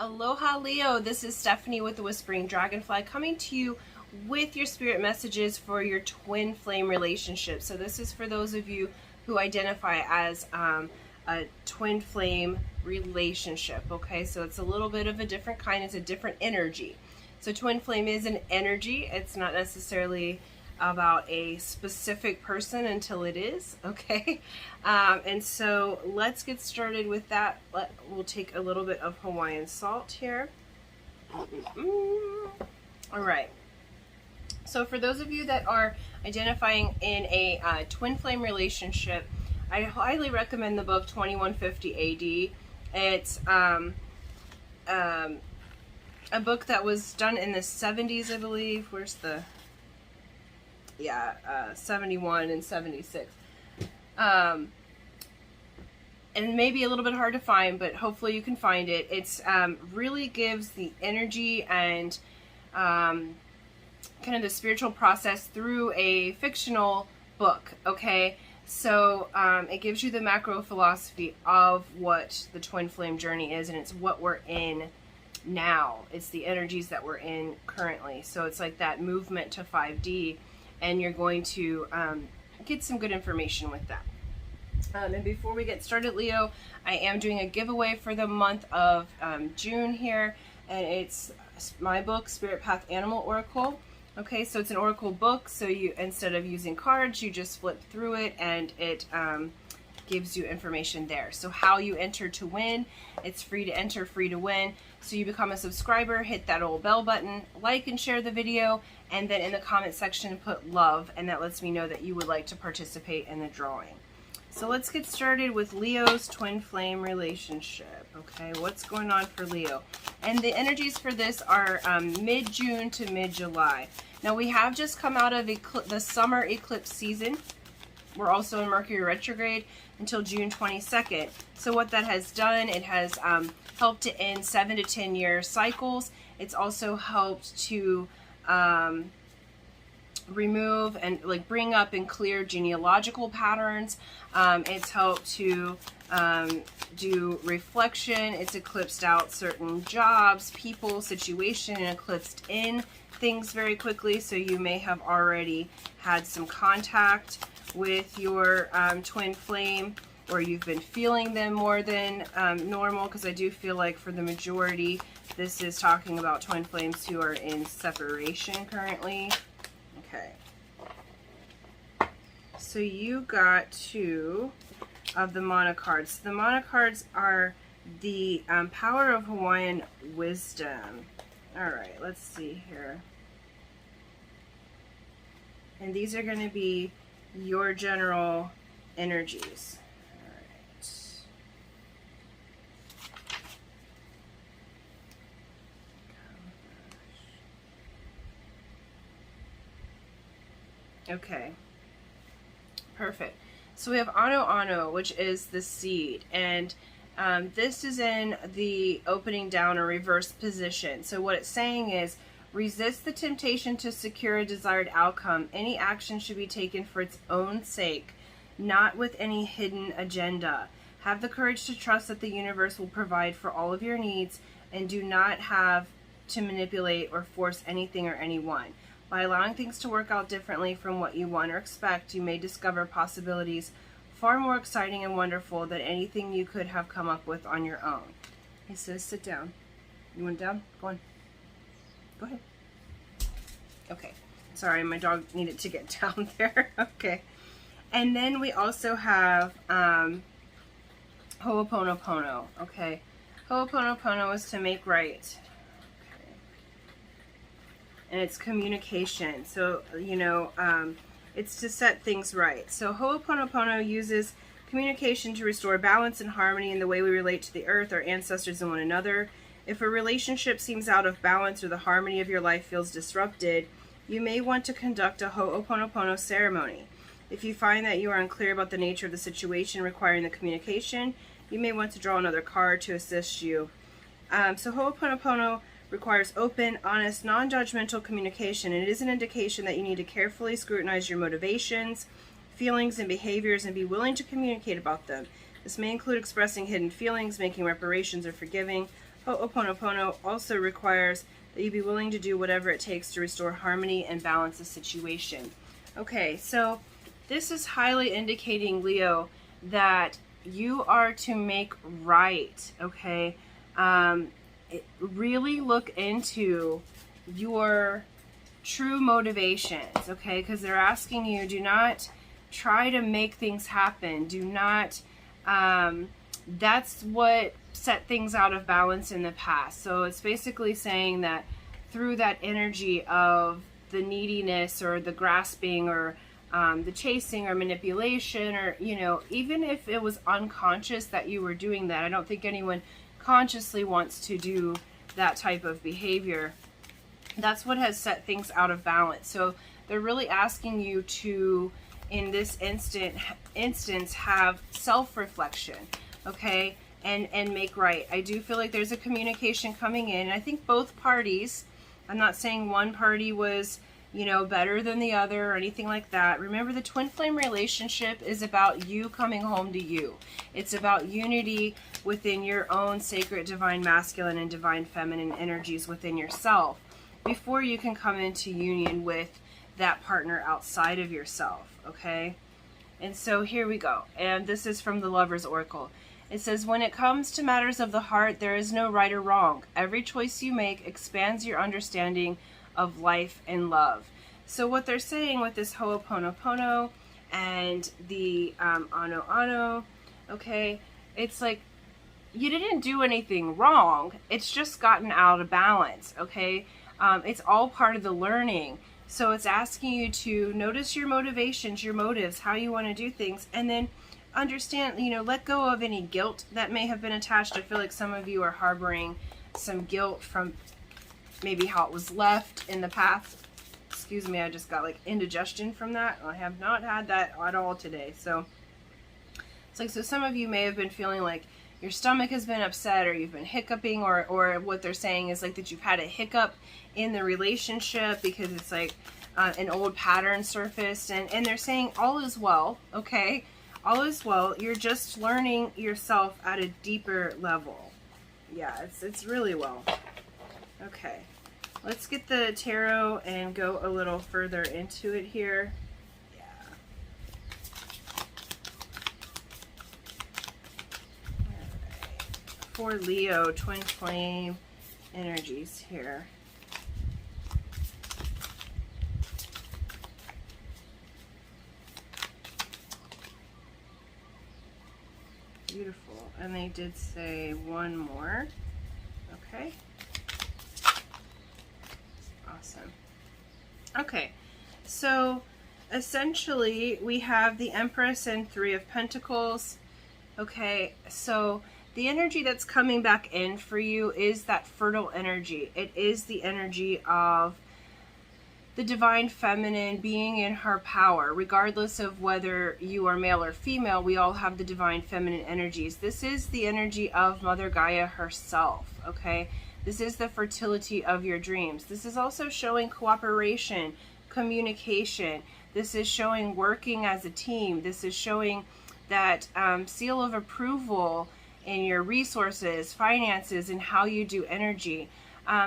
Aloha Leo, this is Stephanie with the Whispering Dragonfly coming to you with your spirit messages for your twin flame relationship. So this is for those of you who identify as a twin flame relationship, okay? So it's a little bit of a different kind, it's a different energy. So twin flame is an energy, it's not necessarily about a specific person until it is, okay? And so let's get started with that. We'll take a little bit of Hawaiian salt here. All right. So for those of you that are identifying in a twin flame relationship, I highly recommend the book 2150 AD. It's a book that was done in the 70s, I believe. Where's the... Yeah, 71 and 76. And maybe a little bit hard to find, but hopefully you can find it. It's really gives the energy and kind of the spiritual process through a fictional book, okay? So it gives you the macro philosophy of what the twin flame journey is, and it's what we're in now. It's the energies that we're in currently. So it's like that movement to 5D. And you're going to get some good information with that. And before we get started, Leo, I am doing a giveaway for the month of June here, and it's my book, Spirit Path Animal Oracle. Okay, so it's an oracle book, so you, instead of using cards, you just flip through it, and it gives you information there. So how you enter to win, it's free to enter, free to win. So you become a subscriber, hit that old bell button, like and share the video, and then in the comment section put love, and that lets me know that you would like to participate in the drawing. So let's get started with Leo's twin flame relationship. Okay, what's going on for Leo? And the energies for this are mid-June to mid-July. Now we have just come out of the summer eclipse season. We're also in Mercury retrograde until June 22nd. So what that has done, it has helped to end 7 to 10 year cycles. It's also helped to remove and bring up and clear genealogical patterns. It's helped to do reflection. It's eclipsed out certain jobs, people, situation, and eclipsed in things very quickly. So you may have already had some contact with your twin flame, or you've been feeling them more than normal, because I do feel like for the majority this is talking about twin flames who are in separation currently. Okay, so you got 2 of the mana cards. The mana cards are the power of Hawaiian wisdom. All right, let's see here. And these are going to be your general energies. All right. Okay, perfect. So we have Ano Ano, which is the seed, and this is in the opening down or reverse position. So what it's saying is, resist the temptation to secure a desired outcome. Any action should be taken for its own sake, not with any hidden agenda. Have the courage to trust that the universe will provide for all of your needs, and do not have to manipulate or force anything or anyone. By allowing things to work out differently from what you want or expect, you may discover possibilities far more exciting and wonderful than anything you could have come up with on your own. He says, sit down. You want down? Go on. Go ahead. Okay. Sorry, my dog needed to get down there. Okay. And then we also have Ho'oponopono. Okay. Ho'oponopono is to make right. Okay. And it's communication. So, you know, it's to set things right. So Ho'oponopono uses communication to restore balance and harmony in the way we relate to the earth, our ancestors, and one another. If a relationship seems out of balance or the harmony of your life feels disrupted, you may want to conduct a Ho'oponopono ceremony. If you find that you are unclear about the nature of the situation requiring the communication, you may want to draw another card to assist you. So Ho'oponopono requires open, honest, non-judgmental communication, and it is an indication that you need to carefully scrutinize your motivations, feelings, and behaviors, and be willing to communicate about them. This may include expressing hidden feelings, making reparations, or forgiving. Ho'oponopono also requires that you be willing to do whatever it takes to restore harmony and balance the situation. Okay, so this is highly indicating, Leo, that you are to make right, okay? Really look into your true motivations, okay? Because they're asking you, do not try to make things happen. Do not, that's what set things out of balance in the past. So it's basically saying that through that energy of the neediness or the grasping or the chasing or manipulation, or, you know, even if it was unconscious that you were doing that, I don't think anyone consciously wants to do that type of behavior. That's what has set things out of balance. So they're really asking you to, in this instance, have self-reflection, okay, and make right. I do feel like there's a communication coming in. I think both parties, I'm not saying one party was, you know, better than the other or anything like that. Remember, the twin flame relationship is about you coming home to you. It's about unity within your own sacred divine masculine and divine feminine energies within yourself before you can come into union with that partner outside of yourself, okay? And so here we go. And this is from the Lover's Oracle. It says, when it comes to matters of the heart, there is no right or wrong. Every choice you make expands your understanding of life and love. So what they're saying with this Ho'oponopono and the Ano Ano, okay, it's like you didn't do anything wrong. It's just gotten out of balance, okay? It's all part of the learning. So it's asking you to notice your motivations, your motives, how you want to do things, and then understand, you know, let go of any guilt that may have been attached. I feel like some of you are harboring some guilt from maybe how it was left in the past. Excuse me, I just got like indigestion from that. I have not had that at all today. So it's like, so some of you may have been feeling like your stomach has been upset, or you've been hiccuping, or what they're saying is like that you've had a hiccup in the relationship because it's like an old pattern surfaced, and they're saying all is well, okay? All is well. You're just learning yourself at a deeper level. Yeah, it's really well. Okay, let's get the tarot and go a little further into it here. Yeah. All right. For Leo, twin flame energies here. Beautiful. And they did say one more. Okay. Awesome. Okay. So essentially we have the Empress and Three of Pentacles. Okay. So the energy that's coming back in for you is that fertile energy. It is the energy of the divine feminine being in her power. Regardless of whether you are male or female, we all have the divine feminine energies. This is the energy of Mother Gaia herself, okay? This is the fertility of your dreams. This is also showing cooperation, communication. This is showing working as a team. This is showing that seal of approval in your resources, finances, and how you do energy.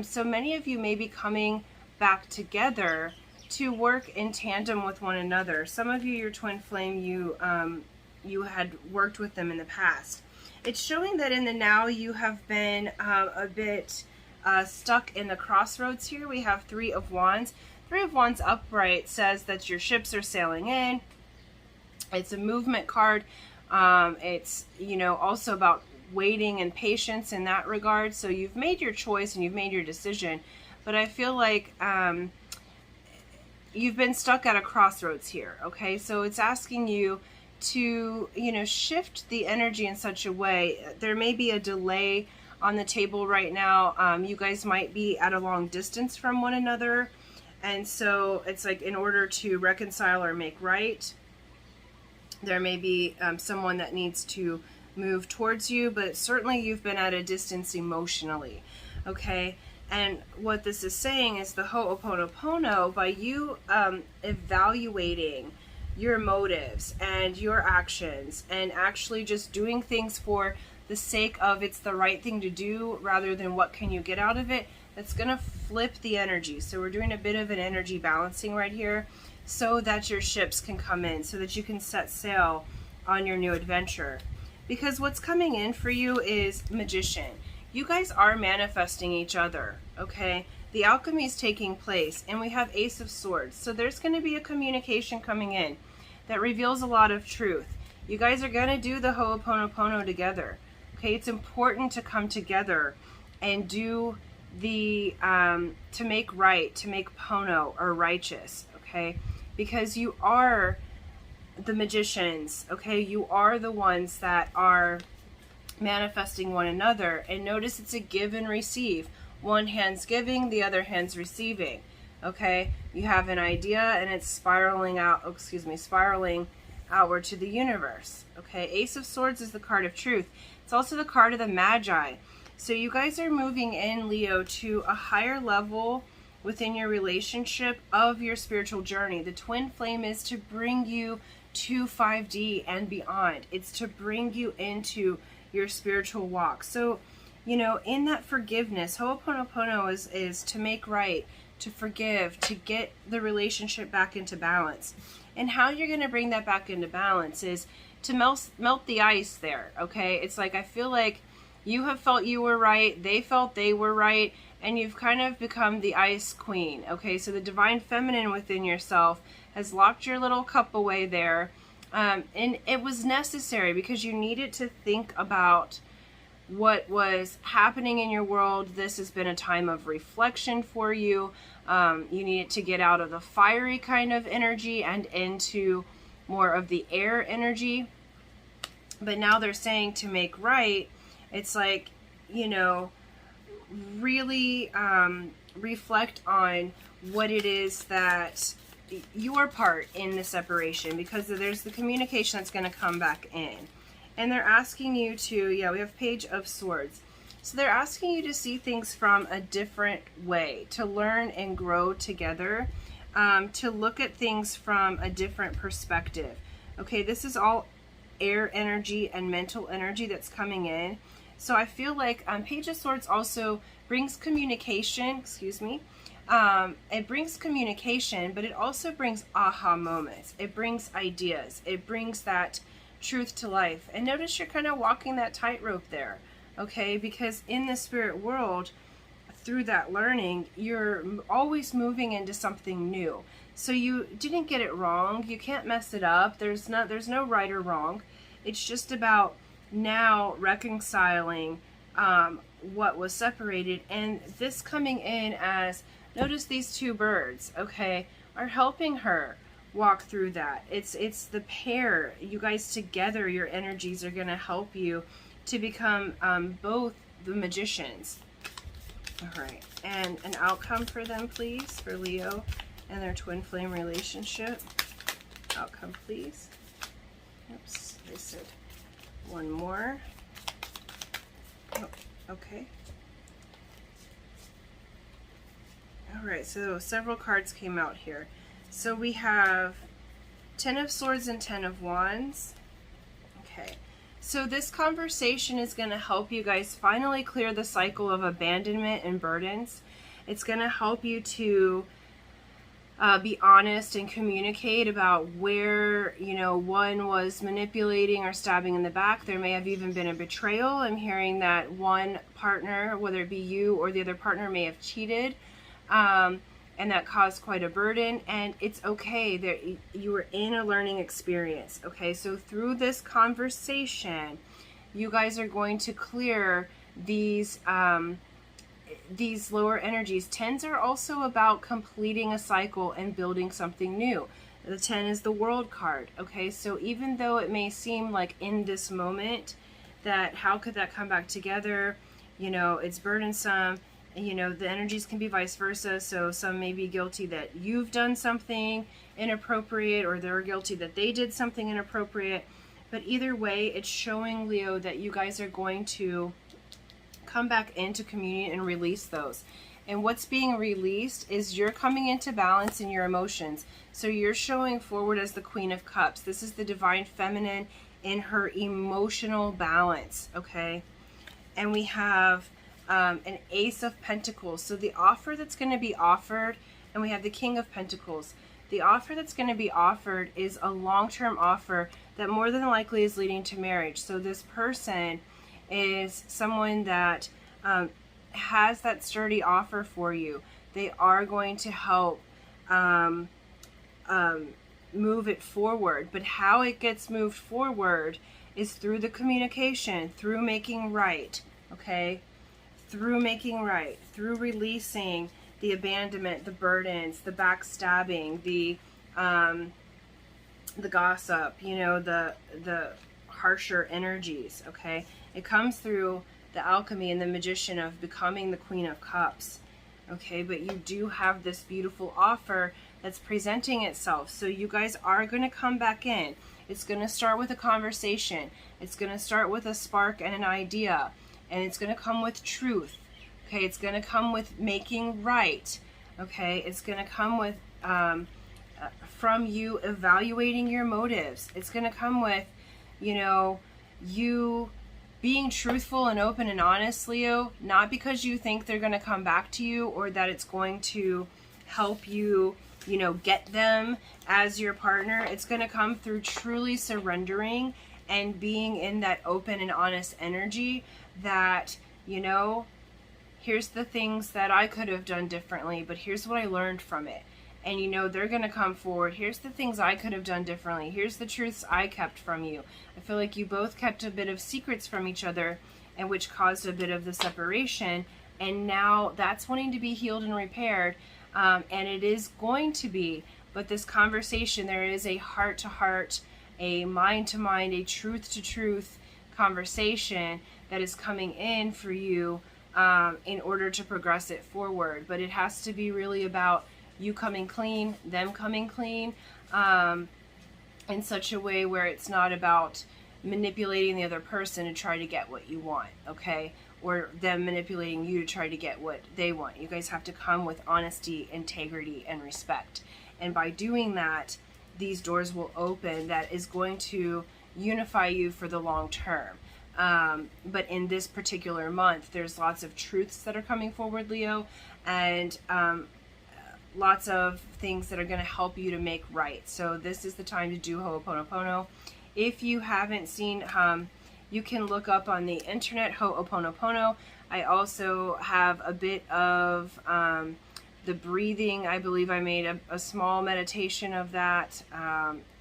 So many of you may be coming back together to work in tandem with one another. Some of you, your twin flame, you had worked with them in the past. It's showing that in the now you have been a bit stuck in the crossroads here. We have Three of Wands. Three of Wands upright says that your ships are sailing in. It's a movement card. It's, you know, also about waiting and patience in that regard. So you've made your choice and you've made your decision. But I feel like you've been stuck at a crossroads here, okay? So it's asking you to, you know, shift the energy in such a way. There may be a delay on the table right now. You guys might be at a long distance from one another. And so it's like, in order to reconcile or make right, there may be someone that needs to move towards you, but certainly you've been at a distance emotionally, okay? And what this is saying is the Ho'oponopono, by you evaluating your motives and your actions and actually just doing things for the sake of it's the right thing to do rather than what can you get out of it, that's going to flip the energy. So we're doing a bit of an energy balancing right here so that your ships can come in, so that you can set sail on your new adventure. Because what's coming in for you is Magician. You guys are manifesting each other, okay? The alchemy is taking place, and we have Ace of Swords. So there's going to be a communication coming in that reveals a lot of truth. You guys are going to do the Ho'oponopono together, okay? It's important to come together and do the, to make right, to make pono, or righteous, okay? Because you are the magicians, okay? You are the ones that are manifesting one another. And notice it's a give and receive. One hand's giving, the other hand's receiving, okay? You have an idea and it's spiraling out, spiraling outward to the universe, okay? Ace of Swords is the card of truth. It's also the card of the Magi. So you guys are moving in, Leo, to a higher level within your relationship of your spiritual journey. The twin flame is to bring you to 5D and beyond. It's to bring you into your spiritual walk. So, you know, in that forgiveness, Ho'oponopono is to make right, to forgive, to get the relationship back into balance. And how you're going to bring that back into balance is to melt the ice there, okay? It's like, I feel like you have felt you were right, they felt they were right, and you've kind of become the ice queen, okay? So the divine feminine within yourself has locked your little cup away there. And it was necessary because you needed to think about what was happening in your world. This has been a time of reflection for you. You needed to get out of the fiery kind of energy and into more of the air energy. But now they're saying to make right, it's like, you know, really reflect on what it is that your part in the separation, because there's the communication that's going to come back in. And they're asking you to, yeah, we have Page of Swords. So they're asking you to see things from a different way, to learn and grow together, to look at things from a different perspective. Okay, this is all air energy and mental energy that's coming in. So I feel like Page of Swords also brings communication, it brings communication, but it also brings aha moments. It brings ideas. It brings that truth to life. And notice you're kind of walking that tightrope there, okay? Because in the spirit world, through that learning, you're always moving into something new. So you didn't get it wrong. You can't mess it up. There's no right or wrong. It's just about now reconciling what was separated, and this coming in as, notice these two birds, okay, are helping her walk through that. It's the pair, you guys together, your energies are going to help you to become both the magicians. All right, and an outcome for them, please, for Leo and their twin flame relationship. Outcome, please. Oops, they said one more. Oh, okay. All right, so several cards came out here. So we have 10 of Swords and 10 of Wands. Okay, so this conversation is going to help you guys finally clear the cycle of abandonment and burdens. It's going to help you to be honest and communicate about where, you know, one was manipulating or stabbing in the back. There may have even been a betrayal. I'm hearing that one partner, whether it be you or the other partner, may have cheated, and that caused quite a burden. And it's okay that you were in a learning experience. Okay, so through this conversation, you guys are going to clear these lower energies. Tens are also about completing a cycle and building something new. The 10 is the World card. Okay, so even though it may seem like in this moment that how could that come back together, you know, it's burdensome, and you know, the energies can be vice versa. So some may be guilty that you've done something inappropriate, or they're guilty that they did something inappropriate. But either way, it's showing, Leo, that you guys are going to come back into communion and release those. And what's being released is you're coming into balance in your emotions. So you're showing forward as the Queen of Cups. This is the divine feminine in her emotional balance, okay? And we have an Ace of Pentacles. So the offer that's going to be offered, and we have the King of Pentacles. The offer that's going to be offered is a long-term offer that more than likely is leading to marriage. So this person is someone that has that sturdy offer for you. They are going to help move it forward. But how it gets moved forward is through the communication, through making right, okay? Through making right, through releasing the abandonment, the burdens, the backstabbing, the gossip, you know, the harsher energies, okay? It comes through the alchemy and the magician of becoming the Queen of Cups, okay? But you do have this beautiful offer that's presenting itself. So you guys are going to come back in. It's going to start with a conversation. It's going to start with a spark and an idea. And it's going to come with truth. Okay, it's going to come with making right. Okay, it's going to come with from you evaluating your motives. It's going to come with, you know, you being truthful and open and honest, Leo, not because you think they're going to come back to you or that it's going to help you, you know, get them as your partner. It's going to come through truly surrendering and being in that open and honest energy that, you know, here's the things that I could have done differently, but here's what I learned from it. And, you know, they're going to come forward. Here's the things I could have done differently. Here's the truths I kept from you. I feel like you both kept a bit of secrets from each other, and which caused a bit of the separation. And now that's wanting to be healed and repaired. And it is going to be. But this conversation, there is a heart-to-heart, a mind-to-mind, a truth-to-truth conversation that is coming in for you in order to progress it forward. But it has to be really about you coming clean, them coming clean, in such a way where it's not about manipulating the other person to try to get what you want, okay? Or them manipulating you to try to get what they want. You guys have to come with honesty, integrity, and respect. And by doing that, these doors will open that is going to unify you for the long term. But in this particular month, there's lots of truths that are coming forward, Leo, and lots of things that are going to help you to make right. So this is the time to do Ho'oponopono. If you haven't seen, you can look up on the internet Ho'oponopono. I also have a bit of the breathing. I believe I made a small meditation of that.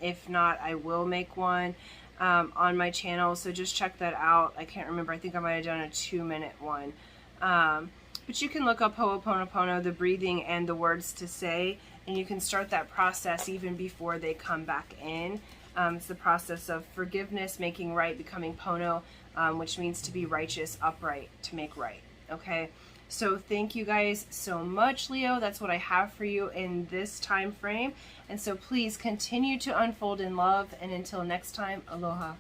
If not, I will make one on my channel. So just check that out. I can't remember. I think I might have done a 2-minute one. But you can look up Ho'oponopono, the breathing and the words to say, and you can start that process even before they come back in. It's the process of forgiveness, making right, becoming Pono, which means to be righteous, upright, to make right. Okay, so thank you guys so much, Leo. That's what I have for you in this time frame. And so please continue to unfold in love. And until next time, aloha.